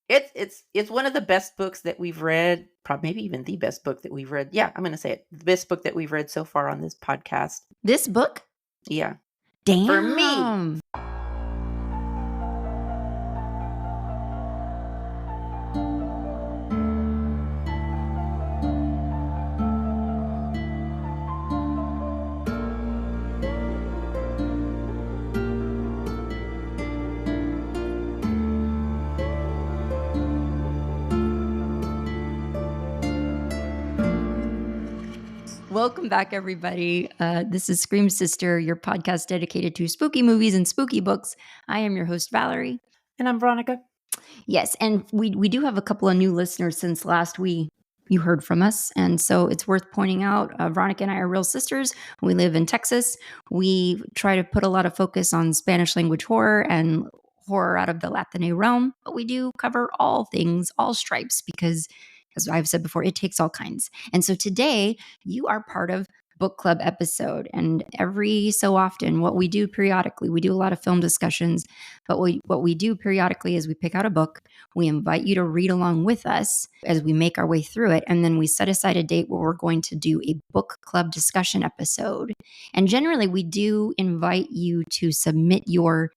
It's one of the best books that we've read, probably maybe even the best book that we've read. Yeah, I'm going to say it. The best book that we've read so far on this podcast. This book? Yeah. Damn. For me. Welcome back, everybody. This is Scream Sister, your podcast dedicated to spooky movies and spooky books. I am your host, Valerie. And I'm Veronica. Yes, and we do have a couple of new listeners since last you heard from us. And so it's worth pointing out, Veronica and I are real sisters. We live in Texas. We try to put a lot of focus on Spanish language horror and horror out of the Latino realm, but we do cover all things, all stripes, because as I've said before, it takes all kinds. And so today you are part of book club episode. And every so often, what we do periodically, we do a lot of film discussions, but what we do periodically is we pick out a book, we invite you to read along with us as we make our way through it, and then we set aside a date where we're going to do a book club discussion episode. And generally, we do invite you to submit your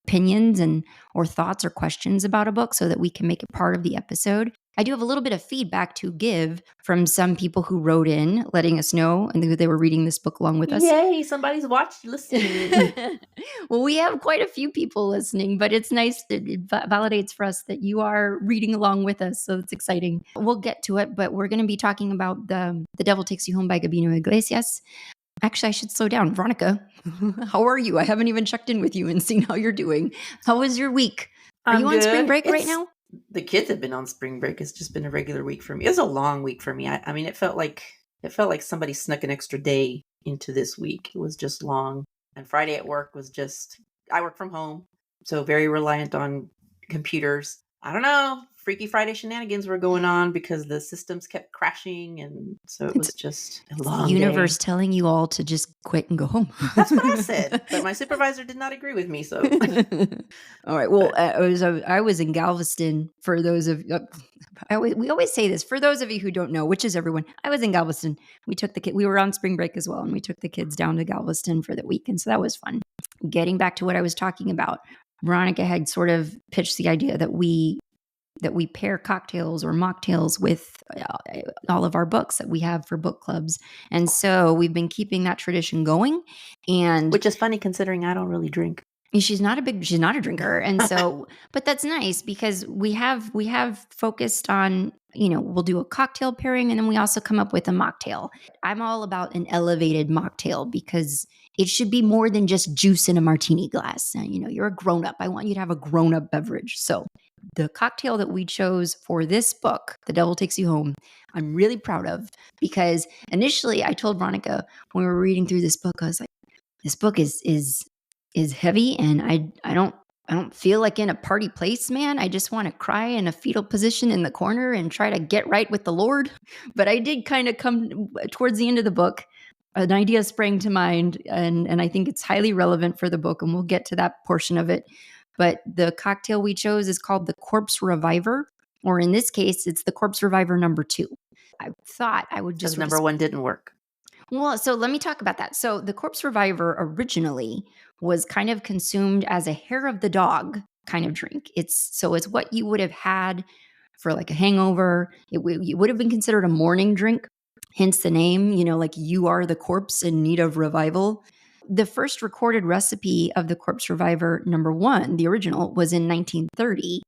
opinions and or thoughts or questions about a book so that we can make it part of the episode. I do have a little bit of feedback to give from some people who wrote in, letting us know and they were reading this book along with us. Yay, somebody's listening. Well, we have quite a few people listening, but it's nice that it validates for us that you are reading along with us. So it's exciting. We'll get to it, but we're going to be talking about The Devil Takes You Home by Gabino Iglesias. Actually, I should slow down. Veronica, how are you? I haven't even checked in with you and seen how you're doing. How was your week? Are you on spring break right now? The kids have been on spring break. It's just been a regular week for me. It was a long week for me. I mean, it felt like somebody snuck an extra day into this week. It was just long. And Friday at work was I work from home, so very reliant on computers. I don't know. Freaky Friday shenanigans were going on because the systems kept crashing, and so it was just a long day. Universe telling you all to just quit and go home. That's what I said, but my supervisor did not agree with me. So, all right. Well, I was in Galveston. For those of we always say this. For those of you who don't know, which is everyone, I was in Galveston. We took the kid. We were on spring break as well, and we took the kids down to Galveston for the weekend. So that was fun. Getting back to what I was talking about, Veronica had sort of pitched the idea that we pair cocktails or mocktails with all of our books that we have for book clubs. And so we've been keeping that tradition going. And which is funny considering I don't really drink. She's not a drinker. And so, but that's nice because we have focused on, we'll do a cocktail pairing and then we also come up with a mocktail. I'm all about an elevated mocktail because it should be more than just juice in a martini glass. You're a grown up. I want you to have a grown up beverage. So the cocktail that we chose for this book, The Devil Takes You Home, I'm really proud of because initially I told Veronica when we were reading through this book, I was like, this book is heavy and I don't feel like in a party place, man. I just want to cry in a fetal position in the corner and try to get right with the Lord. But I did kind of come towards the end of the book. An idea sprang to mind and I think it's highly relevant for the book and we'll get to that portion of it. But the cocktail we chose is called the Corpse Reviver, or in this case, it's the Corpse Reviver number 2. I thought I would just... number 1 didn't work. Well, so let me talk about that. So the Corpse Reviver originally was kind of consumed as a hair of the dog kind of drink. It's what you would have had for like a hangover. It would have been considered a morning drink, hence the name, like you are the corpse in need of revival. The first recorded recipe of the Corpse Reviver number 1, the original, was in 1930,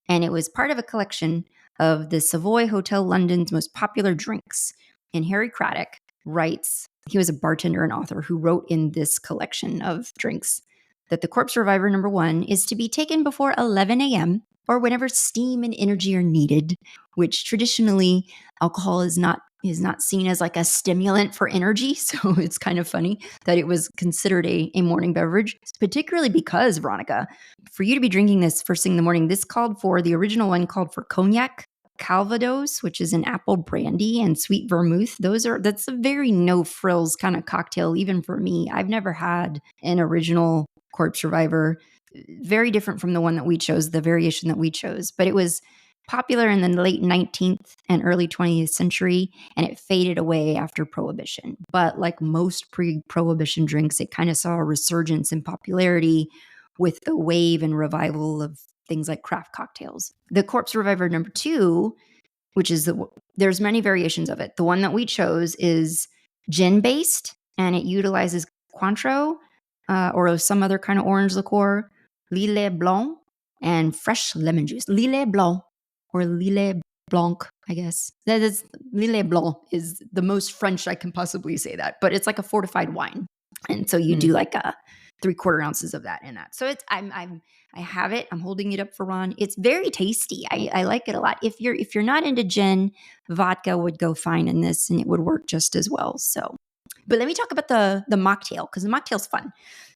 and it was part of a collection of the Savoy Hotel London's most popular drinks. And Harry Craddock writes, he was a bartender and author who wrote in this collection of drinks that the Corpse Reviver number 1 is to be taken before 11 a.m. or whenever steam and energy are needed, which traditionally alcohol is not seen as like a stimulant for energy. So it's kind of funny that it was considered a morning beverage, particularly because, Veronica, for you to be drinking this first thing in the morning, the original one called for cognac, Calvados, which is an apple brandy, and sweet vermouth. That's a very no frills kind of cocktail, even for me. I've never had an original Corpse Reviver very different from the one that we chose, the variation that we chose. But it was popular in the late 19th and early 20th century, and it faded away after Prohibition. But like most pre-Prohibition drinks, it kind of saw a resurgence in popularity with the wave and revival of things like craft cocktails. The Corpse Reviver number 2, which is there's many variations of it. The one that we chose is gin-based, and it utilizes Cointreau or some other kind of orange liqueur, Lillet Blanc, and fresh lemon juice. Lillet Blanc or Lillet Blanc, I guess. Lillet Blanc is the most French I can possibly say that, but it's like a fortified wine. And so you do like 3/4 ounces of that in that. So it's I have it. I'm holding it up for Ron. It's very tasty. I like it a lot. If you're not into gin, vodka would go fine in this, and it would work just as well. So, but let me talk about the mocktail, because the mocktail's fun.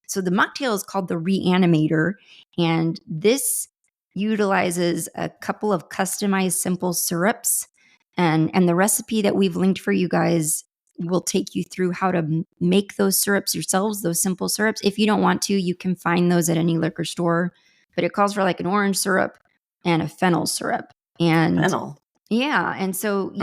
So the mocktail is called the Reanimator, and this utilizes a couple of customized simple syrups, and the recipe that we've linked for you guys will take you through how to make those syrups yourselves, those simple syrups. If you don't want to, you can find those at any liquor store, but it calls for like an orange syrup and a fennel syrup. And Fennel. Yeah. And so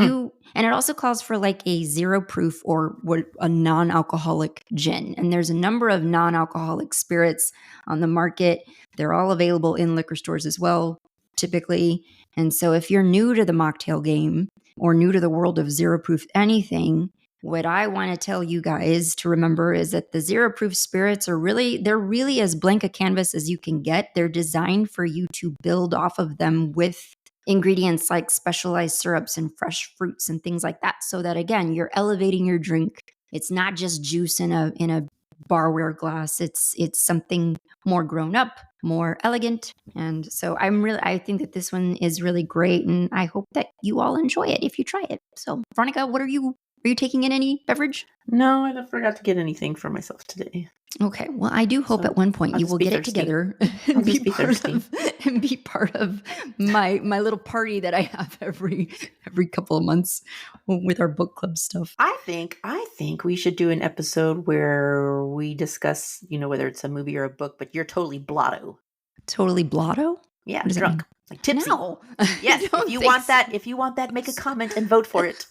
and it also calls for like a 0 proof or a non-alcoholic gin. And there's a number of non-alcoholic spirits on the market. They're all available in liquor stores as well, typically. And so if you're new to the mocktail game or new to the world of 0 proof anything, what I want to tell you guys to remember is that the 0 proof spirits they're really as blank a canvas as you can get. They're designed for you to build off of them with ingredients like specialized syrups and fresh fruits and things like that, so that again, you're elevating your drink. It's not just juice in a barware glass. It's something more grown up, more elegant. And so I think that this one is really great, and I hope that you all enjoy it if you try it. So Veronica, are you taking in any beverage? No, I forgot to get anything for myself today. Okay. Well, I do hope at one point you will get it together and be part of my little party that I have every couple of months with our book club stuff. I think we should do an episode where we discuss, whether it's a movie or a book, but you're totally blotto. Totally blotto? Yeah, drunk. Like tipsy. No. Yes, if you want that, make a comment and vote for it.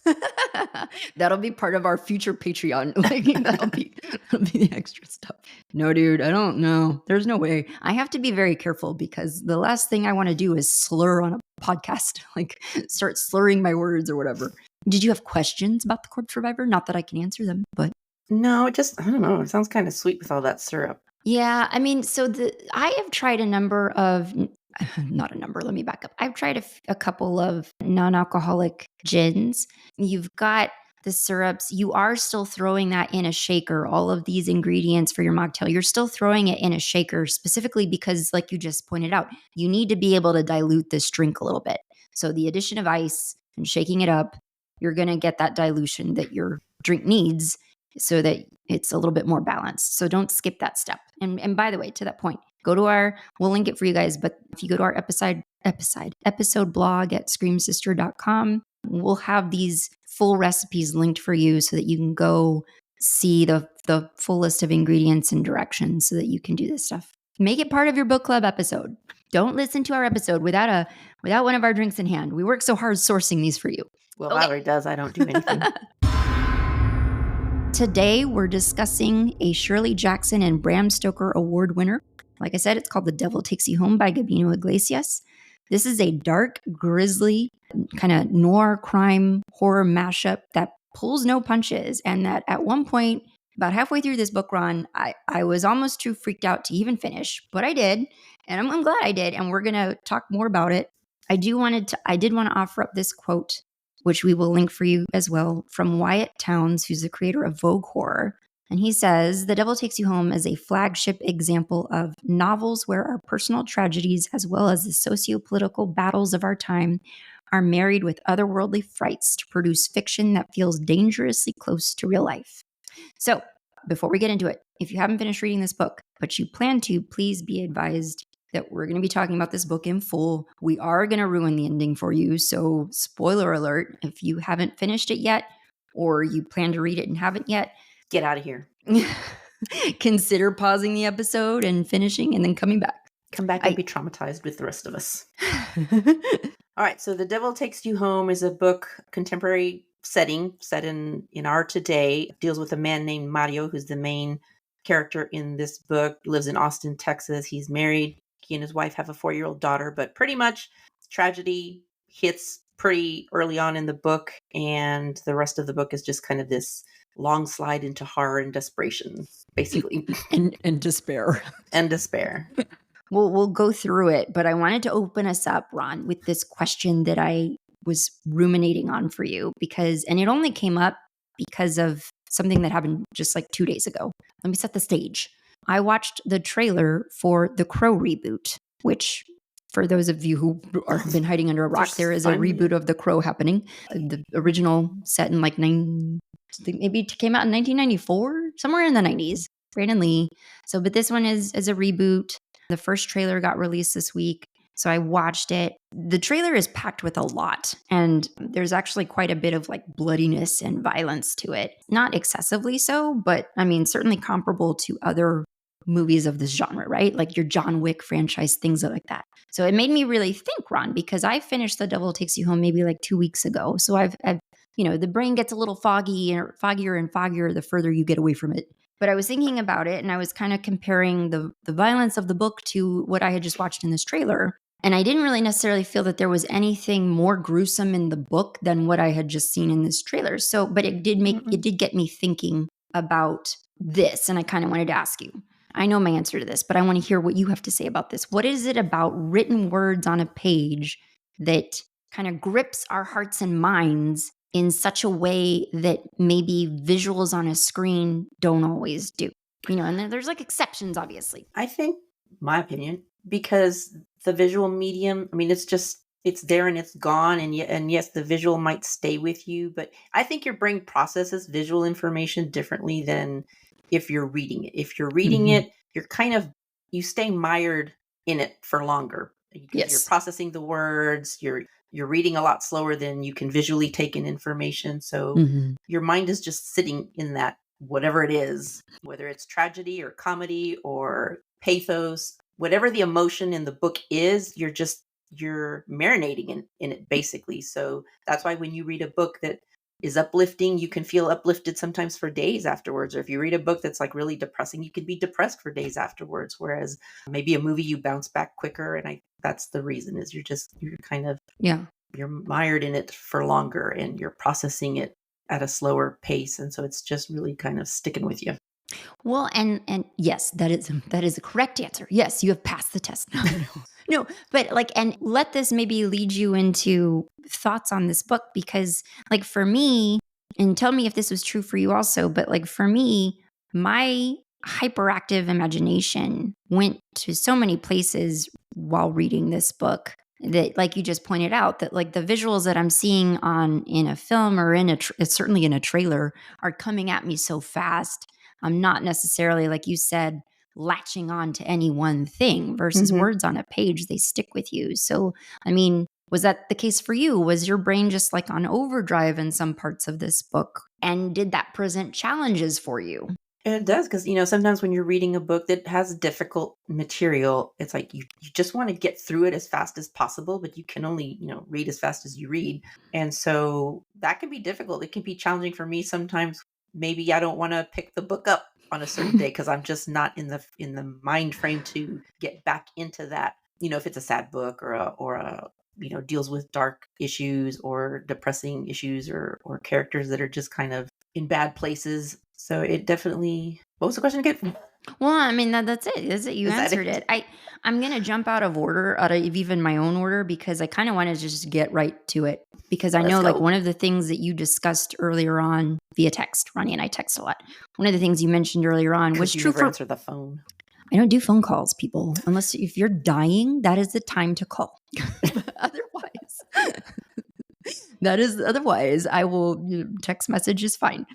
That'll be part of our future Patreon. That'll be the extra stuff. No, dude, I don't know. There's no way. I have to be very careful, because the last thing I want to do is slur on a podcast, like start slurring my words or whatever. Did you have questions about the Corpse Reviver? Not that I can answer them, but no, I don't know. It sounds kind of sweet with all that syrup. Yeah, I mean, I have tried not a number, let me back up. I've tried a couple of non-alcoholic gins. You've got the syrups. You are still throwing that in a shaker. All of these ingredients for your mocktail, you're still throwing it in a shaker, specifically because, like you just pointed out, you need to be able to dilute this drink a little bit. So the addition of ice and shaking it up, you're going to get that dilution that your drink needs so that it's a little bit more balanced. So don't skip that step. And by the way, to that point, we'll link it for you guys, but if you go to our episode blog at screamsister.com, we'll have these full recipes linked for you so that you can go see the full list of ingredients and directions so that you can do this stuff. Make it part of your book club episode. Don't listen to our episode without one of our drinks in hand. We work so hard sourcing these for you. Well, Valerie does. I don't do anything. Today, we're discussing a Shirley Jackson and Bram Stoker award winner. Like I said, it's called The Devil Takes You Home by Gabino Iglesias. This is a dark, grisly, kind of noir crime horror mashup that pulls no punches. And that at one point, about halfway through this book run, I was almost too freaked out to even finish, but I did. And I'm glad I did. And we're going to talk more about it. I did want to offer up this quote, which we will link for you as well, from Wyatt Towns, who's the creator of Vogue Horror. And he says, The Devil Takes You Home is a flagship example of novels where our personal tragedies, as well as the socio-political battles of our time, are married with otherworldly frights to produce fiction that feels dangerously close to real life. So, before we get into it, if you haven't finished reading this book, but you plan to, please be advised that we're going to be talking about this book in full. We are going to ruin the ending for you. So, spoiler alert, if you haven't finished it yet, or you plan to read it and haven't yet, get out of here. Consider pausing the episode and finishing and then coming back. Come back and be traumatized with the rest of us. All right, so The Devil Takes You Home is a book, contemporary setting, set in our today. It deals with a man named Mario, who's the main character in this book. Lives in Austin, Texas. He's married. He and his wife have a 4-year-old daughter, but pretty much tragedy hits pretty early on in the book, and the rest of the book is just kind of this long slide into horror and desperation, basically. and despair. And despair. We'll go through it, but I wanted to open us up, Ron, with this question that I was ruminating on for you and it only came up because of something that happened just like 2 days ago. Let me set the stage. I watched the trailer for the Crow reboot, which for those of you who have been hiding under a rock, there is a reboot of The Crow happening. The original set in like maybe it came out in 1994, somewhere in the 90s. Brandon Lee. So, but this one is a reboot. The first trailer got released this week, so I watched it. The trailer is packed with a lot, and there's actually quite a bit of like bloodiness and violence to it. Not excessively so, but I mean, certainly comparable to other movies of this genre, right? Like your John Wick franchise, things like that. So it made me really think, Ron, because I finished The Devil Takes You Home maybe like 2 weeks ago. So I've the brain gets a little foggier and foggier the further you get away from it. But I was thinking about it, and I was kind of comparing the violence of the book to what I had just watched in this trailer. And I didn't really necessarily feel that there was anything more gruesome in the book than what I had just seen in this trailer. So, but it did get me thinking about this, and I kind of wanted to ask you. I know my answer to this, but I want to hear what you have to say about this. What is it about written words on a page that kind of grips our hearts and minds in such a way that maybe visuals on a screen don't always do? And then there's like exceptions, obviously. I think, my opinion, because the visual medium, I mean, it's there and it's gone. And yes, the visual might stay with you, but I think your brain processes visual information differently than if you're reading it. If you're reading it, you stay mired in it for longer. Because you're processing the words, you're reading a lot slower than you can visually take in information. So your mind is just sitting in that, whatever it is, whether it's tragedy or comedy or pathos, whatever the emotion in the book is, you're marinating in it basically. So that's why when you read a book that is uplifting, you can feel uplifted sometimes for days afterwards. Or if you read a book that's like really depressing, you could be depressed for days afterwards. Whereas maybe a movie, you bounce back quicker. And that's the reason is you're mired in it for longer and you're processing it at a slower pace. And so it's just really kind of sticking with you. Well, and yes, that is a correct answer. Yes, you have passed the test. No, but and let this maybe lead you into thoughts on this book, because like for me, and tell me if this was true for you also, but like for me, my hyperactive imagination went to so many places while reading this book that, like you just pointed out, that like the visuals that I'm seeing in a film or certainly in a trailer are coming at me so fast. I'm not necessarily, like you said, latching on to any one thing versus words on a page. They stick with you. So, I mean, was that the case for you? Was your brain just like on overdrive in some parts of this book? And did that present challenges for you? It does, because, sometimes when you're reading a book that has difficult material, it's like you just want to get through it as fast as possible, but you can only, read as fast as you read. And so that can be difficult. It can be challenging for me sometimes. Maybe I don't want to pick the book up on a certain day because I'm just not in the mind frame to get back into that. If it's a sad book or a deals with dark issues or depressing issues or characters that are just kind of in bad places. So it definitely. What was the question again? Well, I mean, that's it. That's it. You answered it. I'm going to jump out of even my own order, because I kind of want to just get right to it. Because I know like one of the things that you discussed earlier on via text, Ronnie and I text a lot. One of the things you mentioned earlier on was true for answer the phone. I don't do phone calls, people. Unless if you're dying, that is the time to call. Otherwise, I will text message is fine.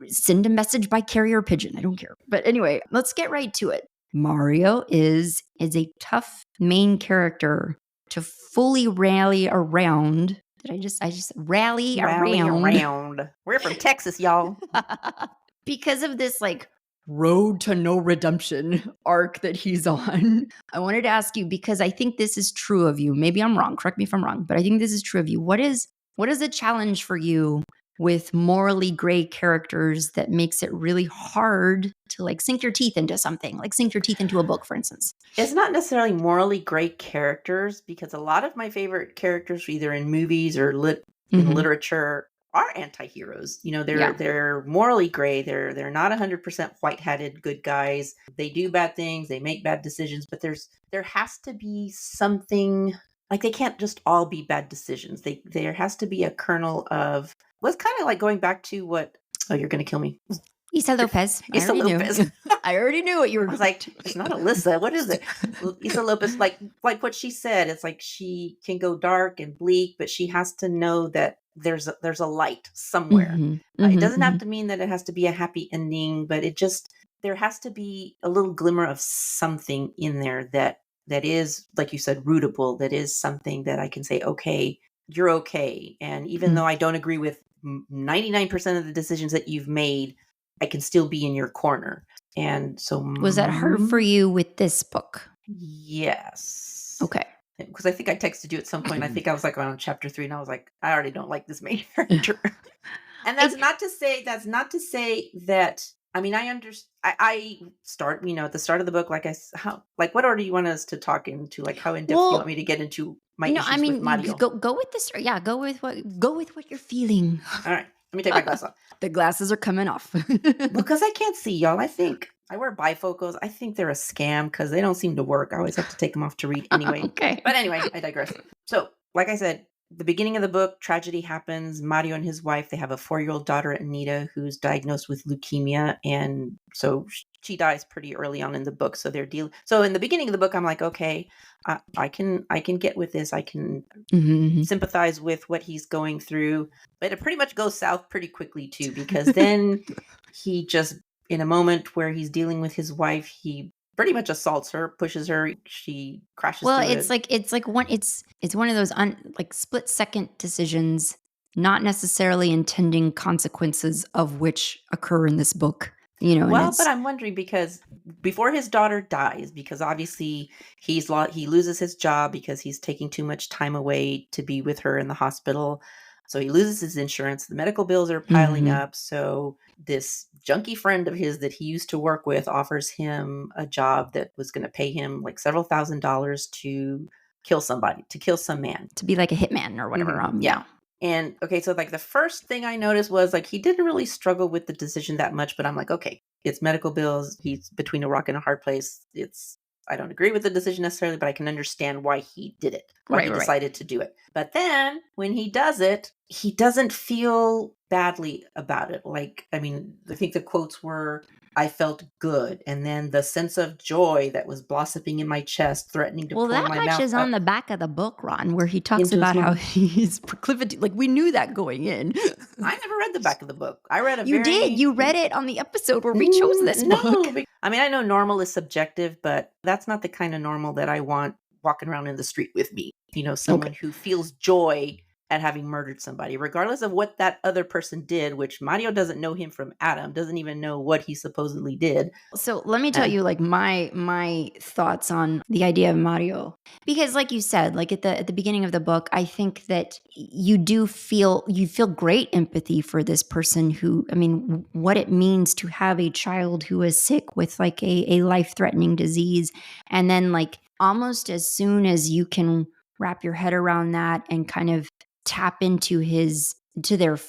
Send a message by carrier pigeon. I don't care. But anyway, let's get right to it. Mario is a tough main character to fully rally around. Did I just rally around? We're from Texas, y'all. Because of this like road to no redemption arc that he's on. I wanted to ask you, because I think this is true of you. Maybe I'm wrong. Correct me if I'm wrong, but I think this is true of you. What is a challenge for you with morally gray characters that makes it really hard to like sink your teeth into something, like sink your teeth into a book, for instance? It's not necessarily morally great characters, because a lot of my favorite characters, either in movies or in literature, are anti-heroes. You know, they're morally gray. They're not 100% white-hatted good guys. They do bad things. They make bad decisions. But there has to be something. Like, they can't just all be bad decisions. There has to be a kernel of. Well, it's kind of like going back to what. Oh, you're going to kill me. Issa Lopez. Issa Lopez. I already knew what you were. I was like, it's not Alyssa. What is it? Issa Lopez, like what she said. It's like she can go dark and bleak, but she has to know that there's a light somewhere. It doesn't have to mean that it has to be a happy ending, but there has to be a little glimmer of something in there that is, like you said, rootable. That is something that I can say, okay, you're okay. And even though I don't agree with 99% of the decisions that you've made, I can still be in your corner. And so, was that hard for you with this book? Yes. Okay. Because I think I texted you at some point. I think I was like on chapter 3, and I was like, I already don't like this main character. And that's not to say that. I mean, I understand. I start, at the start of the book, what order do you want us to talk into? Like, how in depth do you want me to get into my issues with Mario? Go with this. Yeah, go with what you're feeling. All right, let me take my glasses off. The glasses are coming off. Because I can't see, y'all. I think I wear bifocals. I think they're a scam because they don't seem to work. I always have to take them off to read anyway. Okay. But anyway, I digress. So, like I said, the beginning of the book, tragedy happens. Mario and his wife, they have a 4-year-old daughter, Anita, who's diagnosed with leukemia. And so she dies pretty early on in the book. So So in the beginning of the book, I'm like, okay, I can get with this. I can sympathize with what he's going through. But it pretty much goes south pretty quickly too, because then he just, in a moment where he's dealing with his wife, he pretty much assaults her, pushes her. She crashes. Well, it's one of those split second decisions, not necessarily intending consequences of which occur in this book. Well, but I'm wondering, because before his daughter dies, because obviously he loses his job because he's taking too much time away to be with her in the hospital. So he loses his insurance. The medical bills are piling up. So this junkie friend of his that he used to work with offers him a job that was going to pay him like several $1,000s to kill somebody, to kill some man. To be like a hitman or whatever. Yeah. And okay, so like the first thing I noticed was like he didn't really struggle with the decision that much, but I'm like, okay, it's medical bills. He's between a rock and a hard place. I don't agree with the decision necessarily, but I can understand why he did it, why he decided to do it. But then when he does it, he doesn't feel badly about it. Like, I mean, I think the quotes were, I felt good. And then the sense of joy that was blossoming in my chest, threatening to pull my mouth. Well, that much is on the back of the book, Ron, where he talks about how he's proclivity. Like, we knew that going in. I never read the back of the book. I read You did. You read it on the episode where we chose this book. I mean, I know normal is subjective, but that's not the kind of normal that I want walking around in the street with me. Someone who feels joy at having murdered somebody, regardless of what that other person did, which Mario doesn't know him from Adam, doesn't even know what he supposedly did. So let me tell you, like, my thoughts on the idea of Mario, because like you said, like at the beginning of the book, I think that you feel great empathy for this person who, I mean, what it means to have a child who is sick with like a life-threatening disease. And then like almost as soon as you can wrap your head around that and kind of tap into their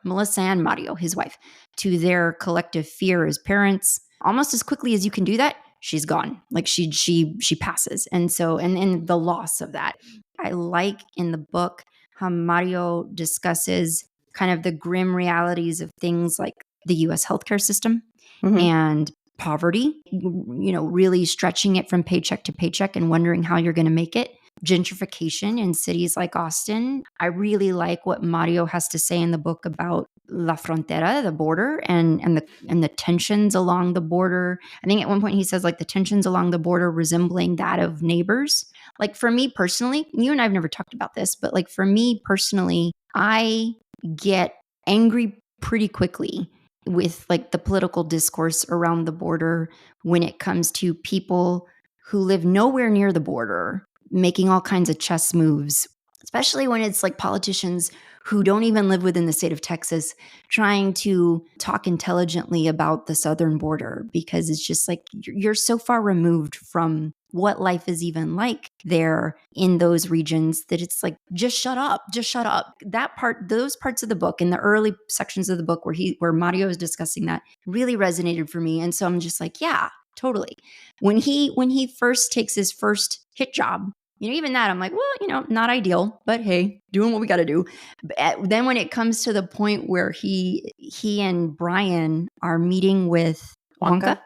Melissa and Mario, his wife, to their collective fear as parents, almost as quickly as you can do that, she's gone. Like she passes. And so, and the loss of that. I like in the book how Mario discusses kind of the grim realities of things like the US healthcare system and poverty, really stretching it from paycheck to paycheck and wondering how you're going to make it. Gentrification in cities like Austin. I really like what Mario has to say in the book about La Frontera, the border, and the tensions along the border. I think at one point he says like the tensions along the border resembling that of neighbors. Like for me personally, you and I have never talked about this, but like for me personally, I get angry pretty quickly with like the political discourse around the border when it comes to people who live nowhere near the border making all kinds of chess moves, especially when it's like politicians who don't even live within the state of Texas trying to talk intelligently about the southern border, because it's just like you're so far removed from what life is even like there in those regions that it's like, just shut up, just shut up. That part, those parts of the book, in the early sections of the book where Mario is discussing that, really resonated for me. And so I'm just like, yeah, totally. When he first takes his first hit job, even that, I'm like, well, not ideal, but hey, doing what we got to do. But then when it comes to the point where he and Brian are meeting with Wonka,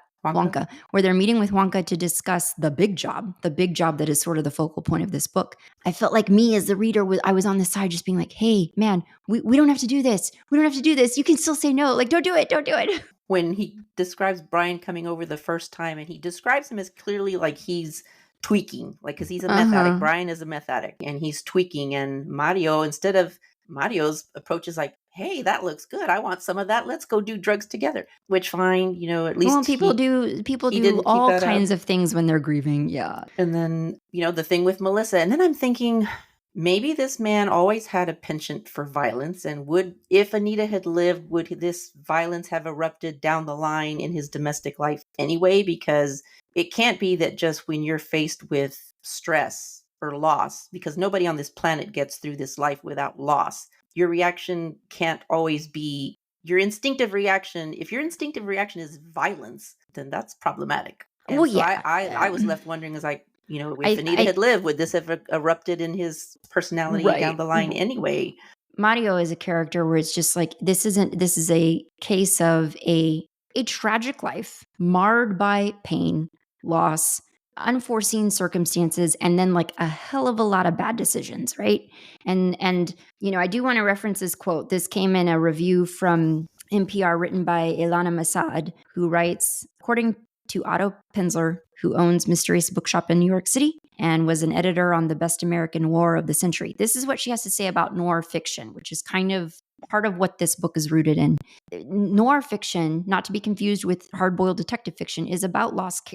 where they're meeting with Wonka to discuss the big job that is sort of the focal point of this book. I felt like me as the reader, I was on the side just being like, hey, man, we don't have to do this. We don't have to do this. You can still say no. Like, don't do it. Don't do it. When he describes Brian coming over the first time, and he describes him as clearly like he's tweaking, like, because he's a meth addict. Brian is a meth addict, and he's tweaking. And Mario, instead of Mario's approach is like, hey, that looks good. I want some of that. Let's go do drugs together. Which, fine, at least people do all kinds of things when they're grieving. Yeah. And then, the thing with Melissa. And then I'm thinking, maybe this man always had a penchant for violence, and if Anita had lived, would this violence have erupted down the line in his domestic life anyway? Because it can't be that just when you're faced with stress or loss, because nobody on this planet gets through this life without loss. Your reaction can't always be your instinctive reaction. If your instinctive reaction is violence, then that's problematic. And I was left wondering, is like, if Anita had lived, would this have erupted in his personality down the line anyway? Mario is a character where it's just like, this is a case of a tragic life marred by pain, loss, unforeseen circumstances, and then like a hell of a lot of bad decisions, right? And I do want to reference this quote. This came in a review from NPR written by Ilana Masad, who writes, according to Otto Penzler, who owns Mysterious Bookshop in New York City and was an editor on the Best American Noir of the Century. This is what she has to say about noir fiction, which is kind of part of what this book is rooted in. Noir fiction, not to be confused with hard-boiled detective fiction, is about lost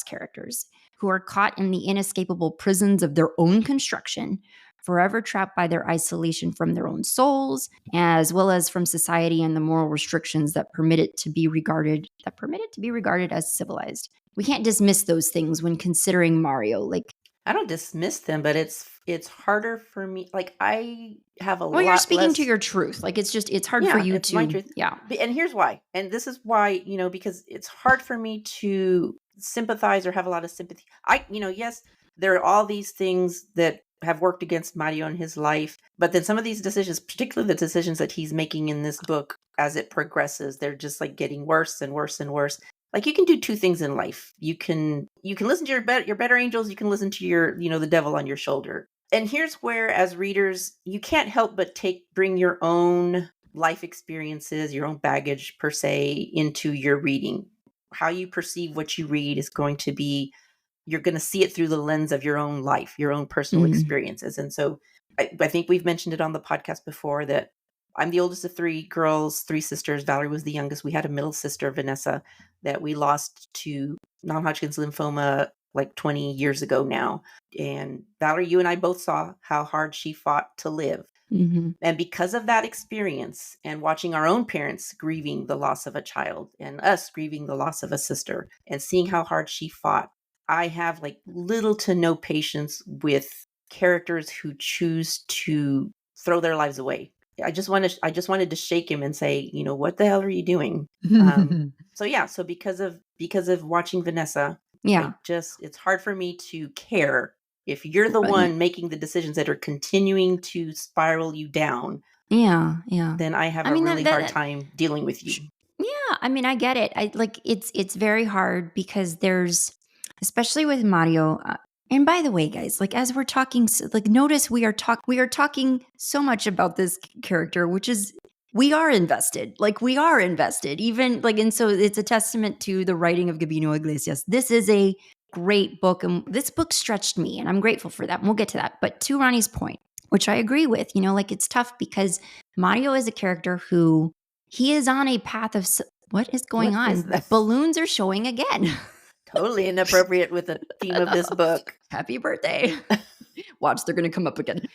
characters who are caught in the inescapable prisons of their own construction, forever trapped by their isolation from their own souls, as well as from society and the moral restrictions that permit it to be regarded as civilized. We can't dismiss those things when considering Mario. Like, I don't dismiss them, but it's harder for me. Like, I have a lot. Well, you're speaking to your truth. Like, it's hard for you to. My truth. Yeah. And here's why. And this is why, because it's hard for me to sympathize or have a lot of sympathy. Yes, there are all these things that have worked against Mario in his life, but then some of these decisions, particularly the decisions that he's making in this book, as it progresses, they're just like getting worse and worse and worse. Like, you can do two things in life. You can listen to your better angels. You can listen to your, the devil on your shoulder. And here's where, as readers, you can't help but bring your own life experiences, your own baggage per se, into your reading. How you perceive what you read is going to be, you're going to see it through the lens of your own life, your own personal experiences. And so I think we've mentioned it on the podcast before that I'm the oldest of three girls, three sisters. Valerie was the youngest. We had a middle sister, Vanessa, that we lost to non-Hodgkin's lymphoma like 20 years ago now. And Valerie, you and I both saw how hard she fought to live. Mm-hmm. And because of that experience and watching our own parents grieving the loss of a child and us grieving the loss of a sister and seeing how hard she fought, I have like little to no patience with characters who choose to throw their lives away. I just wanted to shake him and say, what the hell are you doing? So because of watching Vanessa, it's hard for me to care if you're the one making the decisions that are continuing to spiral you down. Yeah. Then I have a really hard time dealing with you. Yeah, I get it. It's very hard because there's, especially with Mario. And by the way, guys, like, as we're talking, like, notice we are talking so much about this character, which is, we are invested. Like, we are invested, even like, and so it's a testament to the writing of Gabino Iglesias. This is a great book, and this book stretched me, and I'm grateful for that. And we'll get to that. But to Ronnie's point, which I agree with, like, it's tough because Mario is a character who He is on a path of what is going What is on? that? Balloons are showing again. Totally inappropriate with the theme of this book. Happy birthday. Watch, they're going to come up again.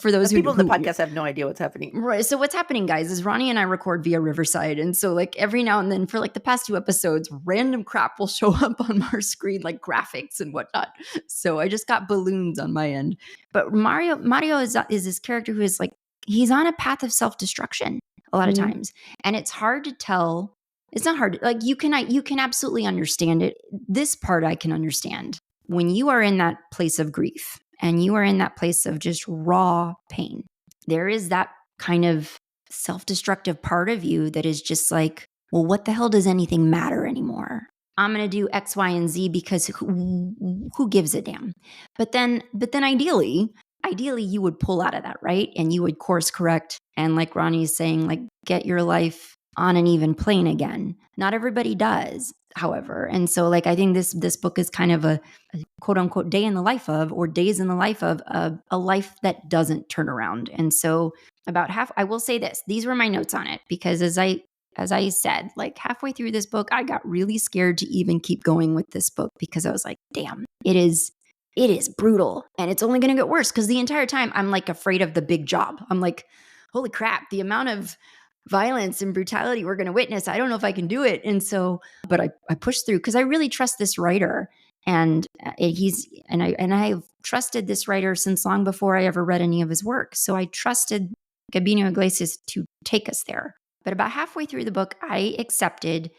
For those The people in the who podcast have no idea what's happening. right. So what's happening, guys, is Ronnie and I record via Riverside. And so like every now and then for like the past 2 episodes, random crap will show up on our screen, like graphics and whatnot. So I just got balloons on my end. But Mario is this character who is like, he's on a path of self-destruction a lot of times. And it's hard to tell. It's not hard. Like you can absolutely understand it. This part I can understand. When you are in that place of grief and you are in that place of just raw pain, there is that kind of self-destructive part of you that is just like, well, what the hell does anything matter anymore? I'm going to do X, Y, and Z because who gives a damn? But then ideally you would pull out of that, right? And you would course correct. And like Ronnie's saying, like, get your life on an even plane again. Not everybody does, however. And so like, I think this book is kind of a quote unquote day in the life of, or days in the life of a life that doesn't turn around. And so about half, I will say this, these were my notes on it, because as I said, like halfway through this book, I got really scared to even keep going with this book because I was like, damn, it is brutal and it's only going to get worse. Because the entire time I'm like afraid of the big job. I'm like, holy crap, the amount of violence and brutality we're going to witness, I don't know if I can do it. And so, but I pushed through because I really trust this writer. And I've trusted this writer since long before I ever read any of his work. So I trusted Gabino Iglesias to take us there. But about halfway through the book, I accepted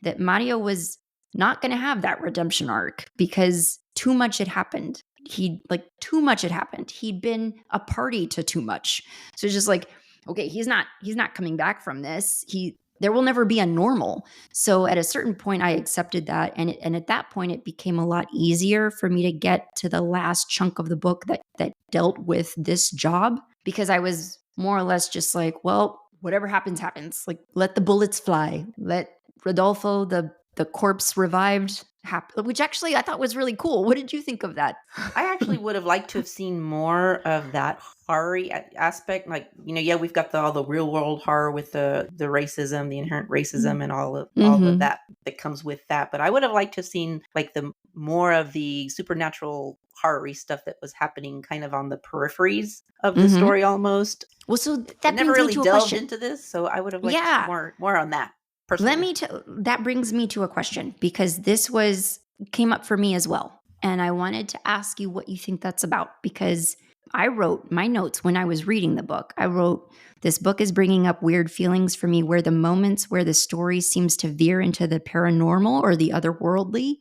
that Mario was not going to have that redemption arc because too much had happened. Too much had happened. He'd been a party to too much. So it's just like, okay, he's not coming back from this. There will never be a normal. So at a certain point, I accepted that. And at that point, it became a lot easier for me to get to the last chunk of the book that dealt with this job, because I was more or less just like, well, whatever happens, happens. Like, let the bullets fly. Let Rodolfo, the corpse revived, happen, which actually I thought was really cool. What did you think of that? I actually would have liked to have seen more of that horror aspect. Like, yeah, we've got all the real world horror with the racism, the inherent racism, and all of that comes with that. But I would have liked to have seen like the more of the supernatural horror-y stuff that was happening kind of on the peripheries of the story almost. Well, so that never really delved into this, so I would have liked more on that. Personally. That brings me to a question, because this came up for me as well. And I wanted to ask you what you think that's about, because I wrote my notes when I was reading the book. I wrote, this book is bringing up weird feelings for me where the moments where the story seems to veer into the paranormal or the otherworldly,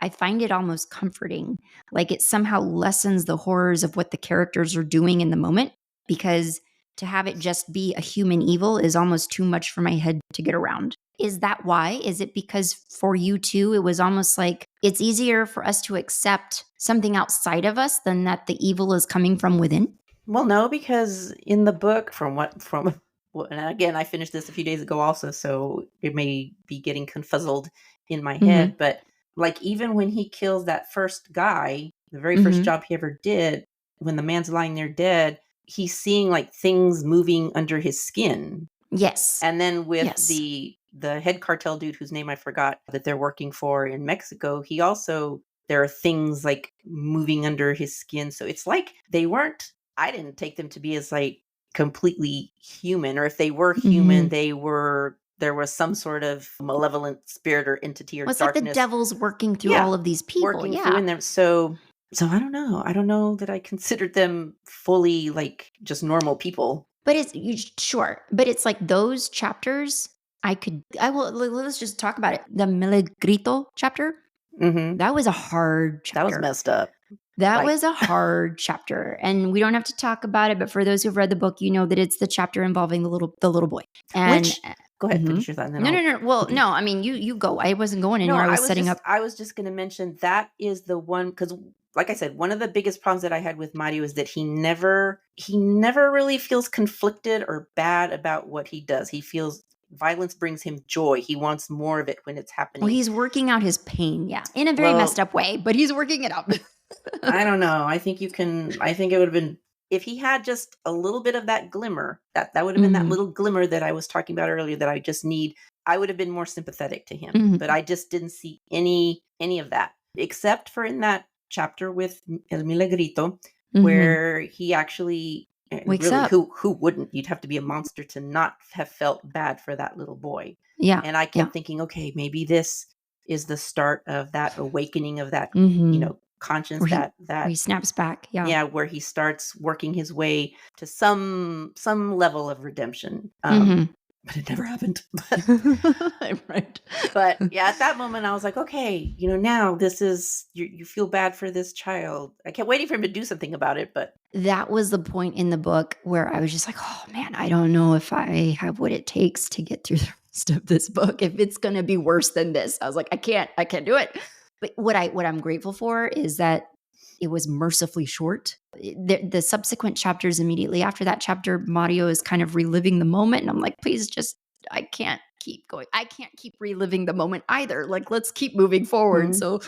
I find it almost comforting. Like it somehow lessens the horrors of what the characters are doing in the moment, because to have it just be a human evil is almost too much for my head to get around. Is that why? Is it because for you too, it was almost like it's easier for us to accept something outside of us than that the evil is coming from within? Well, no, because in the book, and again, I finished this a few days ago also, so it may be getting confuzzled in my head, but like even when he kills that first guy, the very first job he ever did, when the man's lying there dead, he's seeing like things moving under his skin. Yes. And then with the head cartel dude whose name I forgot that they're working for in Mexico, there are things like moving under his skin. So it's like I didn't take them to be as like completely human, or if they were human, there was some sort of malevolent spirit or entity or darkness. Like the devil's working through all of these people. Working through in them. So I don't know. I don't know that I considered them fully like just normal people. But but it's like those chapters, let's just talk about it. The Milagrito chapter, that was a hard chapter. That was messed up. That was a hard chapter, and we don't have to talk about it. But for those who've read the book, you know that it's the chapter involving the little boy. And go ahead, finish your thought. No. Well, no. I mean, you go. I wasn't going anywhere. I was setting up. I was just going to mention that is the one, because like I said, one of the biggest problems that I had with Mario is that he never really feels conflicted or bad about what he does. He feels violence brings him joy. He wants more of it when it's happening. Well, he's working out his pain, in a very messed up way, but he's working it out. I don't know. I think it would have been if he had just a little bit of that glimmer, that would have been that little glimmer that I was talking about earlier that I just need, I would have been more sympathetic to him. But I just didn't see any of that, except for in that chapter with El Milagrito, where he actually wakes really, up. who wouldn't? You'd have to be a monster to not have felt bad for that little boy. Yeah. And I kept thinking, okay, maybe this is the start of that awakening of that, conscience, where that he snaps back. Yeah. yeah, where he starts working his way to some level of redemption. But it never happened. Right. But yeah, at that moment I was like, okay, now this is, you feel bad for this child. I kept waiting for him to do something about it, but that was the point in the book where I was just like, oh man, I don't know if I have what it takes to get through the rest of this book. If it's going to be worse than this, I was like, I can't do it. But what I'm grateful for is that it was mercifully short. The subsequent chapters immediately after that chapter, Mario is kind of reliving the moment. And I'm like, please just, I can't keep going. I can't keep reliving the moment either. Like, let's keep moving forward. So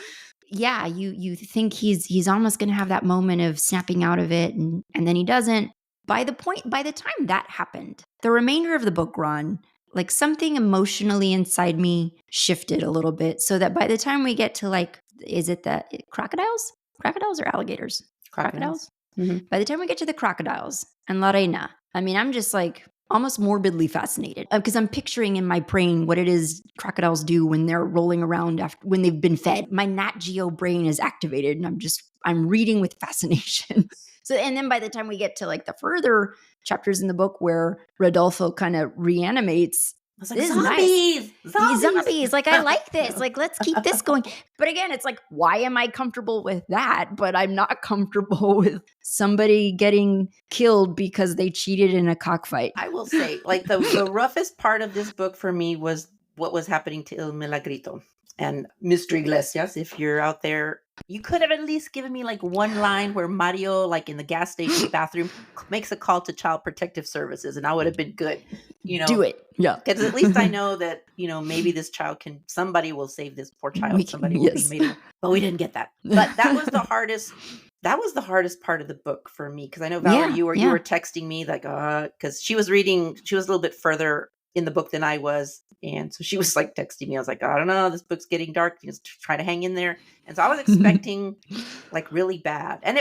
yeah, you think he's almost going to have that moment of snapping out of it. And then he doesn't. By the time that happened, the remainder of the book, Ron, like something emotionally inside me shifted a little bit so that by the time we get to like, is it the crocodiles or alligators? Crocodiles? By the time we get to the crocodiles and La Reina, I mean, I'm just like almost morbidly fascinated because I'm picturing in my brain what it is crocodiles do when they're rolling around when they've been fed. My Nat Geo brain is activated and I'm reading with fascination. So, and then by the time we get to like the further chapters in the book where Rodolfo kind of reanimates, I was like, this zombies, is nice. Zombies. Like, I like this. Like, let's keep this going. But again, it's like, why am I comfortable with that? But I'm not comfortable with somebody getting killed because they cheated in a cockfight. I will say, like, the roughest part of this book for me was what was happening to El Milagrito. And Mr. Iglesias, if you're out there, you could have at least given me like one line where Mario, like in the gas station bathroom, makes a call to Child Protective Services, and I would have been good. Do it. Yeah. Because at least I know that, maybe this child somebody will save this poor child. Somebody will be made. But we didn't get that. But that was the hardest. That was the hardest part of the book for me. Because I know, Valerie, you were texting me like, because she was a little bit further in the book than I was. And so she was like texting me. I was like, I don't know, this book's getting dark. Just try to hang in there. And so I was expecting like really bad. And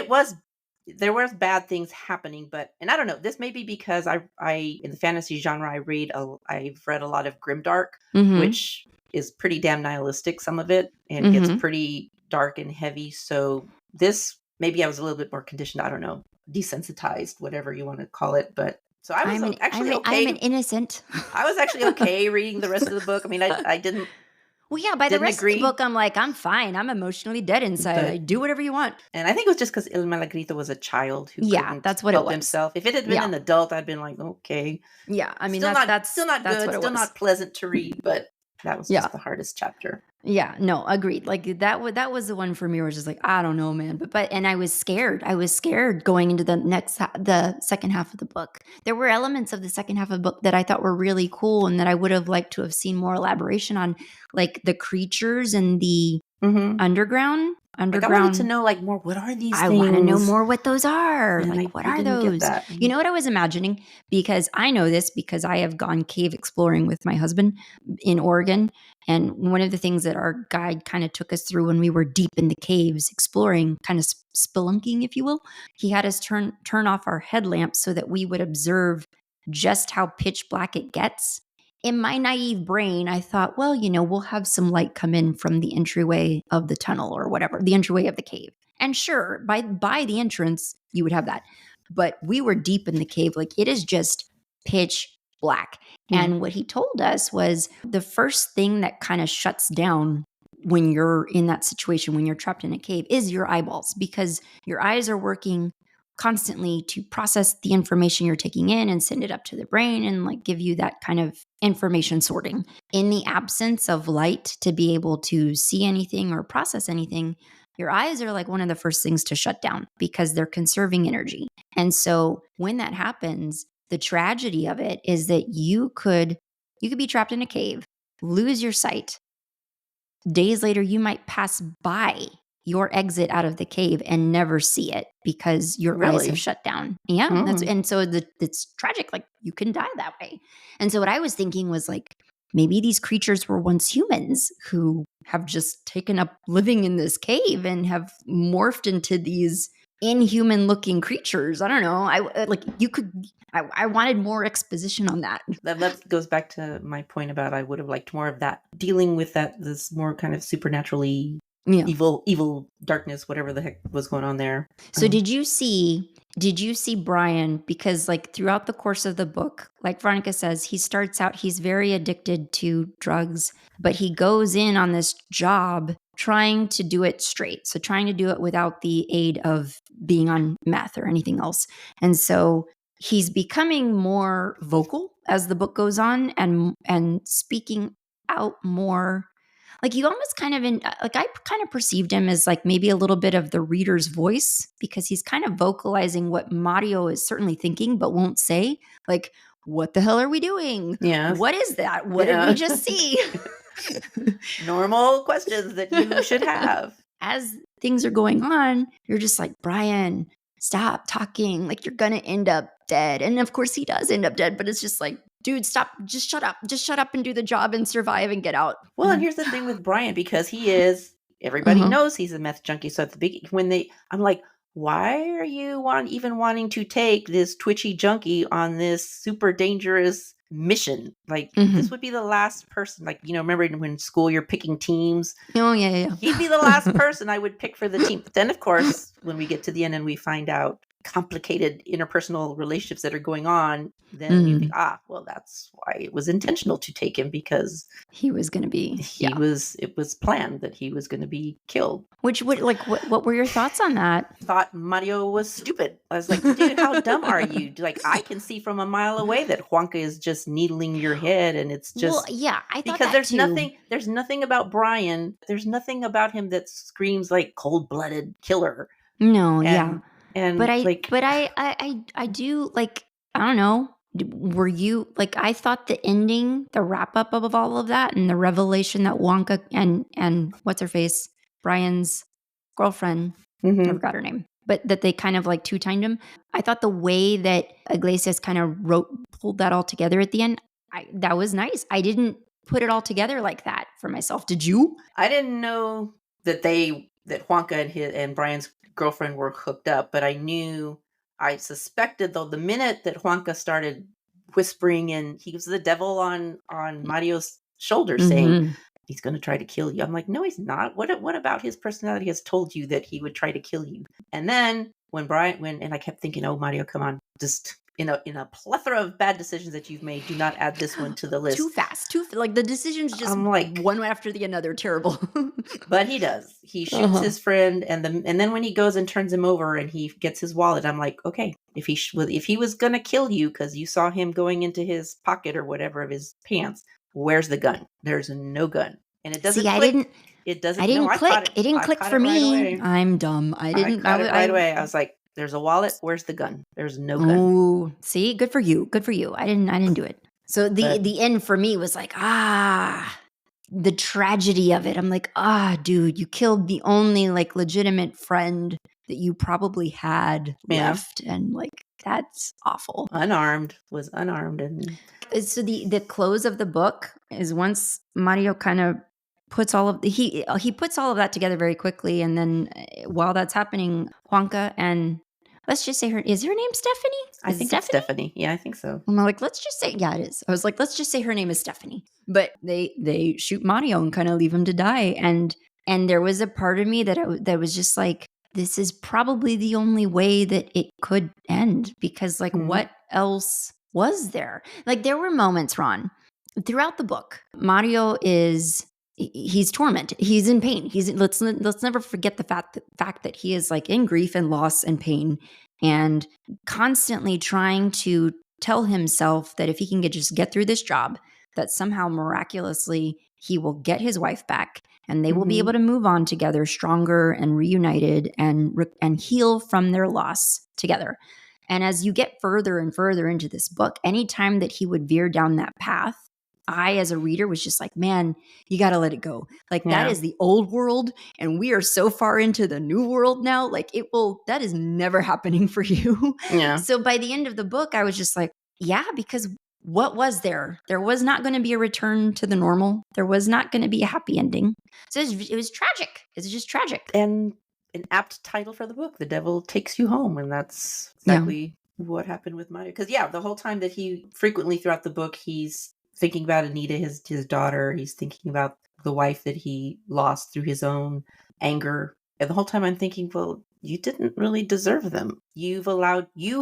there was bad things happening, and I don't know, this may be because I in the fantasy genre, I've read a lot of grimdark, which is pretty damn nihilistic, some of it, and gets pretty dark and heavy. So this, maybe I was a little bit more conditioned, I don't know, desensitized, whatever you want to call it. But so I was okay. I'm an innocent. I was actually okay reading the rest of the book. I mean, I didn't. Well, yeah, by the rest of the book, I'm like, I'm fine. I'm emotionally dead inside. I do whatever you want. And I think it was just because El Malagrito was a child who couldn't that's what help it was. himself. If it had been an adult, I'd been like, okay. Yeah, I mean, still that's still not good, still not pleasant to read, but that was just the hardest chapter. Yeah, no, agreed. Like that was the one for me where it was just like, I don't know, man. But and I was scared. I was scared going into the second half of the book. There were elements of the second half of the book that I thought were really cool and that I would have liked to have seen more elaboration on, like the creatures and the underground. Like I wanted to know like more. What are these things? I want to know more what those are. And like, what are those? You know what I was imagining? Because I know this because I have gone cave exploring with my husband in Oregon. And one of the things that our guide kind of took us through when we were deep in the caves exploring, kind of spelunking, if you will, he had us turn off our headlamps so that we would observe just how pitch black it gets. In my naive brain, I thought, well, we'll have some light come in from the entryway of the tunnel or whatever, the entryway of the cave. And sure, by the entrance, you would have that. But we were deep in the cave. Like it is just pitch black. And what he told us was the first thing that kind of shuts down when you're in that situation, when you're trapped in a cave, is your eyeballs, because your eyes are working constantly to process the information you're taking in and send it up to the brain and like give you that kind of information sorting. In the absence of light to be able to see anything or process anything, your eyes are like one of the first things to shut down because they're conserving energy. And so when that happens, the tragedy of it is that you could be trapped in a cave, lose your sight. Days later, you might pass by your exit out of the cave and never see it because your eyes Really? have shut down. Yeah. Mm. And so it's tragic. Like you can die that way. And so what I was thinking was like, maybe these creatures were once humans who have just taken up living in this cave and have morphed into these inhuman looking creatures. I don't know. I wanted more exposition on that. That goes back to my point about I would have liked more of that, dealing with this more kind of supernaturally Yeah. evil darkness, whatever the heck was going on there. So did you see Brian? Because like throughout the course of the book, like Veronica says, he starts out, he's very addicted to drugs, but he goes in on this job trying to do it straight. So trying to do it without the aid of being on meth or anything else. And so he's becoming more vocal as the book goes on and speaking out more. Like you almost kind of I kind of perceived him as like maybe a little bit of the reader's voice because he's kind of vocalizing what Mario is certainly thinking but won't say. Like, what the hell are we doing? Yeah. What is that? What did we just see? Normal questions that you should have. As things are going on, you're just like, Brian, stop talking. Like you're gonna end up dead. And of course he does end up dead, but it's just like, dude, stop, just shut up. Just shut up and do the job and survive and get out. Well, and here's the thing with Brian, because everybody knows he's a meth junkie. So at the beginning, I'm like, why are you even wanting to take this twitchy junkie on this super dangerous mission? Like this would be the last person, like, remember when in school you're picking teams? Oh yeah. He'd be the last person I would pick for the team. But then of course, when we get to the end and we find out complicated interpersonal relationships that are going on, then you think, well, that's why it was intentional to take him, because he was going to be, it was planned that he was going to be killed. What were your thoughts on that? Thought Mario was stupid. I was like, dude, how dumb are you? Like, I can see from a mile away that Juanca is just needling your head, and it's just, well, yeah, I thought because that there's nothing about Brian. There's nothing about him that screams like cold-blooded killer. No, yeah. But I do, like, I don't know. Were you like, I thought the ending, the wrap up of all of that and the revelation that Wonka and what's her face, Brian's girlfriend, I forgot her name, but that they kind of like two-tined him. I thought the way that Iglesias kind of pulled that all together at the end, that was nice. I didn't put it all together like that for myself. Did you? I didn't know that Juanca and Brian's girlfriend were hooked up, but I suspected, though, the minute that Juanca started whispering and he was the devil on Mario's shoulder saying he's going to try to kill you. I'm like, no, he's not. What about his personality has told you that he would try to kill you? And then when I kept thinking, oh, Mario, come on, just in a plethora of bad decisions that you've made, do not add this one to the list. Too fast, like the decisions just like one after the another, terrible. But he does. He shoots his friend, and then when he goes and turns him over and he gets his wallet, I'm like, okay, if he was gonna kill you because you saw him going into his pocket or whatever of his pants, where's the gun? There's no gun, and it doesn't. Click. It doesn't. I didn't click. It didn't click for me. Right, I'm dumb. I didn't. I caught it right away. I was like, there's a wallet. Where's the gun? There's no gun. Oh, see, good for you. Good for you. I didn't do it. So the end for me was like, the tragedy of it. I'm like, dude, you killed the only like legitimate friend that you probably had left, and like that's awful. Was unarmed, and so the close of the book is once Mario kind of puts all of he puts all of that together very quickly, and then while that's happening, Juanca and let's just say is her name Stephanie? I think it's Stephanie. Yeah, I think so. I'm like, let's just say, yeah, it is. I was like, let's just say her name is Stephanie. But they shoot Mario and kind of leave him to die. And there was a part of me that was just like, this is probably the only way that it could end, because like what else was there? Like there were moments, Ron, throughout the book, Mario he's tormented. He's in pain. Let's never forget the fact that he is like in grief and loss and pain, and constantly trying to tell himself that if he can just get through this job, that somehow miraculously he will get his wife back and they will be able to move on together, stronger and reunited, and heal from their loss together. And as you get further and further into this book, anytime that he would veer down that path, I, as a reader, was just like, man, you got to let it go. Like, that Yeah. is the old world, and we are so far into the new world now. Like, that is never happening for you. Yeah. So by the end of the book, I was just like, yeah, because what was there? There was not going to be a return to the normal. There was not going to be a happy ending. So it was tragic. It's just tragic. And an apt title for the book, The Devil Takes You Home. And that's Yeah. exactly what happened with Mario. Because, yeah, the whole time that he frequently throughout the book, he's thinking about Anita, his daughter. He's thinking about the wife that he lost through his own anger. And the whole time I'm thinking, well, you didn't really deserve them. You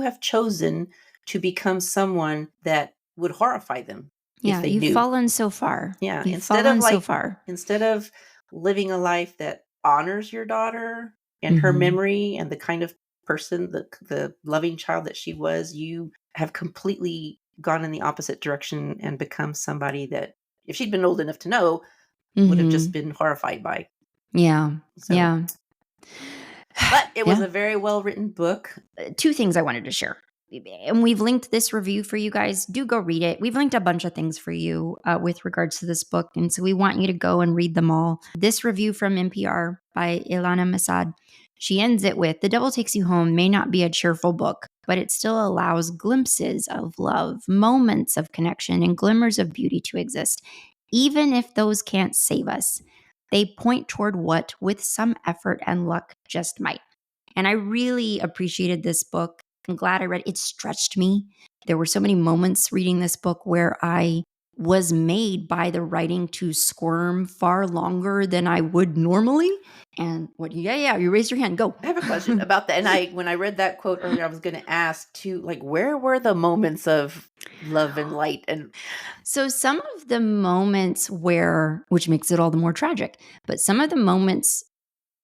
have chosen to become someone that would horrify them if Yeah, they you've knew. fallen so far. Yeah, You've fallen so far. instead of living a life that honors your daughter and her memory and the kind of person, the loving child that she was, you have completely gone in the opposite direction and become somebody that, if she'd been old enough to know, would have just been horrified by. Yeah. So, Yeah. but it was a very well written book. 2 things I wanted to share. And we've linked this review for you guys. Do go read it. We've linked a bunch of things for you with regards to this book. And so we want you to go and read them all. This review from NPR by Ilana Masad, she ends it with, "The Devil Takes You Home may not be a cheerful book, but it still allows glimpses of love, moments of connection, and glimmers of beauty to exist. Even if those can't save us, they point toward what, with some effort and luck, just might." And I really appreciated this book. I'm glad I read it. It stretched me. There were so many moments reading this book where I was made by the writing to squirm far longer than I would normally. And yeah, you raised your hand. Go. I have a question about that. And when I read that quote earlier, I was going to ask too, like, where were the moments of love and light? And so some of the moments which makes it all the more tragic, but some of the moments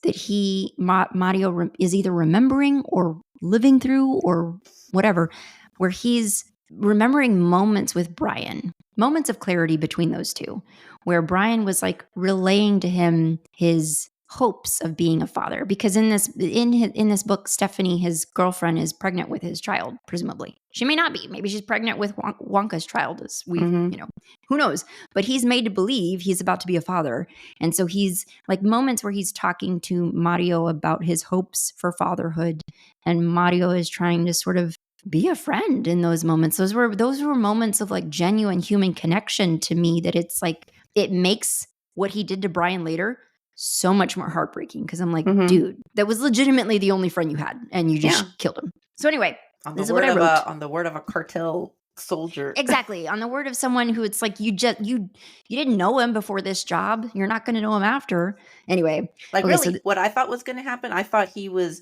that Mario is either remembering or living through or whatever, where he's remembering moments with Brian, moments of clarity between those two, where Brian was like relaying to him his hopes of being a father, because in this book, Stephanie, his girlfriend, is pregnant with his child. Presumably, she may not be. Maybe she's pregnant with Wonka's child. As we, who knows? But he's made to believe he's about to be a father, and so he's like moments where he's talking to Mario about his hopes for fatherhood, and Mario is trying to sort of be a friend in those moments. Those were moments of like genuine human connection to me. That it's like it makes what he did to Brian later so much more heartbreaking, because I'm like, dude, that was legitimately the only friend you had, and you just killed him. So anyway, this is what I wrote. On the word of a cartel soldier. Exactly. On the word of someone who it's like you didn't know him before this job. You're not going to know him after. Anyway. Like, okay, really, what I thought was going to happen, I thought he was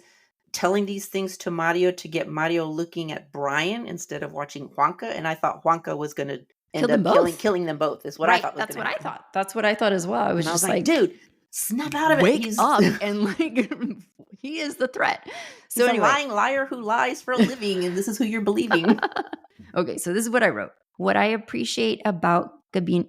telling these things to Mario to get Mario looking at Brian instead of watching Wonka. And I thought Wonka was going to end up killing them both, is what I thought was going to happen. That's what I thought. That's what I thought as well. I was just like, dude, snap out of it. Wake up and like he is the threat. So he's anyway, a lying liar who lies for a living, and this is who you're believing. Okay, so this is what I wrote. What I appreciate about Gabino,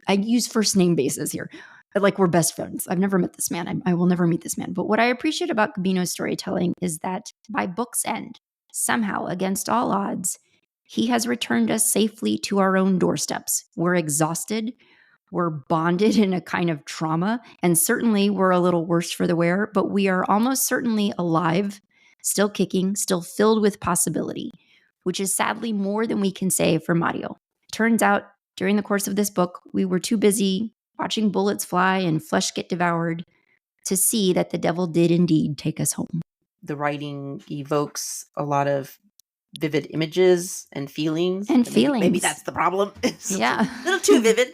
I use first name basis here. Like, we're best friends. I've never met this man. I will never meet this man. But what I appreciate about Gabino's storytelling is that by book's end, somehow, against all odds, he has returned us safely to our own doorsteps. We're exhausted. We're bonded in a kind of trauma, and certainly we're a little worse for the wear, but we are almost certainly alive, still kicking, still filled with possibility, which is sadly more than we can say for Mario. Turns out, during the course of this book, we were too busy watching bullets fly and flesh get devoured to see that the devil did indeed take us home. The writing evokes a lot of vivid images and feelings. Maybe that's the problem. It's a little too vivid.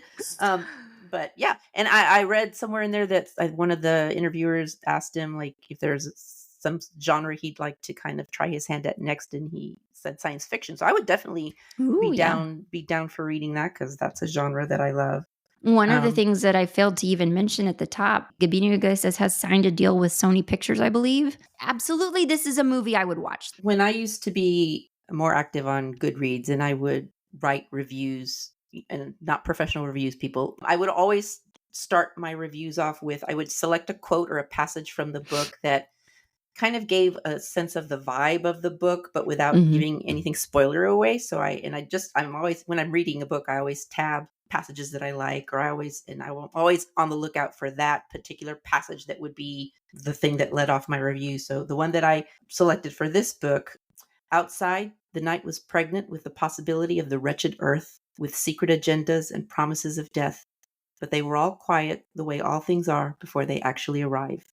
But yeah. And I read somewhere in there that one of the interviewers asked him, like, if there's some genre he'd like to kind of try his hand at next, and he said science fiction. So I would definitely be down for reading that, because that's a genre that I love. One of the things that I failed to even mention at the top, Gabino Iglesias has signed a deal with Sony Pictures, I believe. Absolutely, this is a movie I would watch. When I used to be more active on Goodreads and I would write reviews, and not professional reviews, people, I would always start my reviews off with, I would select a quote or a passage from the book that kind of gave a sense of the vibe of the book, but without giving anything spoiler away. So I'm always, when I'm reading a book, I always tab passages that I like, or I'm always on the lookout for that particular passage that would be the thing that led off my review. So the one that I selected for this book, outside, the night was pregnant with the possibility of the wretched earth, with secret agendas and promises of death. But they were all quiet, the way all things are before they actually arrive.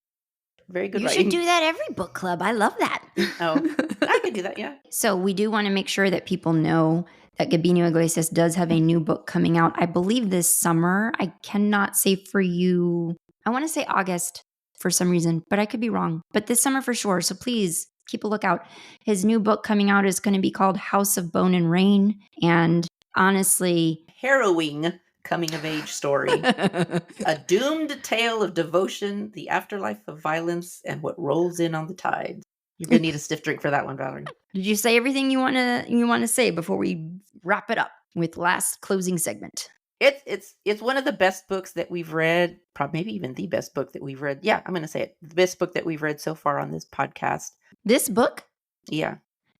Very good You writing. should do that every book club. I love that. Oh, I could do that, yeah. So we do want to make sure that people know that Gabino Iglesias does have a new book coming out, I believe this summer. I cannot say for you. I want to say August for some reason, but I could be wrong. But this summer for sure. So please keep a lookout. His new book coming out is going to be called House of Bone and Rain. And honestly, harrowing coming of age story. A doomed tale of devotion, the afterlife of violence, and what rolls in on the tide. You're gonna need a stiff drink for that one, Valerie. Did you say everything you want to say before we wrap it up with last closing segment? It's one of the best books that we've read, probably maybe even the best book that we've read. Yeah, I'm gonna say it. The best book that we've read so far on this podcast. This book? Yeah.